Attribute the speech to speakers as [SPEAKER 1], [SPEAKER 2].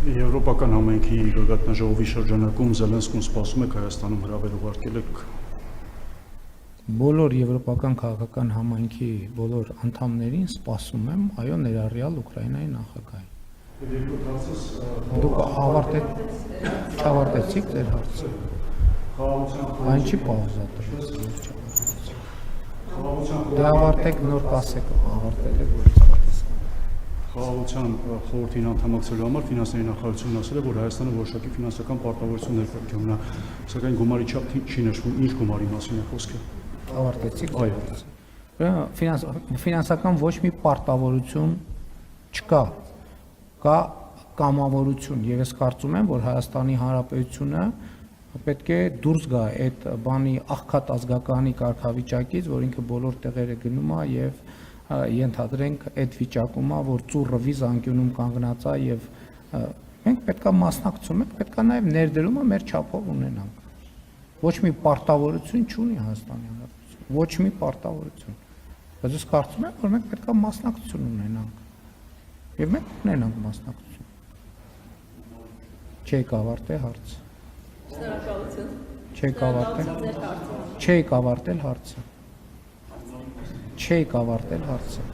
[SPEAKER 1] Եվրոպական համայնքի գագաթնաժողովի շրջանակում Զելենսկուն սպասում եք Հայաստանում հրավեր ուղարկել եք։
[SPEAKER 2] Բոլոր եվրոպական քաղաքական համայնքի բոլոր անդամներին սպասում եմ, այո, ներառյալ Ուկրաինայի նախագահի։ Դուք ավարտեցիք ձեր հարցը։ Այն չի պաուզա տրվեց։ Դե ավարտեք, նոր կասեք, ավարտել եք, որ
[SPEAKER 1] Խաղաղության խորհրդին անդամակցելու համար ֆինանսների նախարարությունն ասել է, որ Հայաստանը որոշակի ֆինանսական պարտավորություններ պետք է ունենա, սակայն գումարի չափ չի նշվում, ինչ գումարի մասին է խոսքը։
[SPEAKER 2] Ավարտեցիք։ Ֆինանսական ոչ մի պարտավորություն չկա, կա կամավորություն, եւ ես կարծում եմ, որ Հայաստանի Հանրապետությունը պետք է դուրս գա այդ բանի աղքատ ազգականի կարգավիճակից, որ ինքը բոլոր տեղերը գնում է եւ ենթադրենք այդ վիճակում է, որ ծուռը վիզ անկյունում կանգնած է եւ մենք պետքա մասնակցում ենք, պետքա նաեւ ներդրումը մեր չափով ունենանք։ Ոչ մի պարտավորություն չունի Հայաստանի Հանրապետությունը, ոչ մի պարտավորություն։ Բայց ես կարծում եմ, որ մենք պետքա մասնակցություն ունենանք։ Եվ մենք ունենանք մասնակցություն։ Չեք ավարտել հարցը։
[SPEAKER 3] Շնորհակալություն։
[SPEAKER 2] Չեք ավարտել հարցը։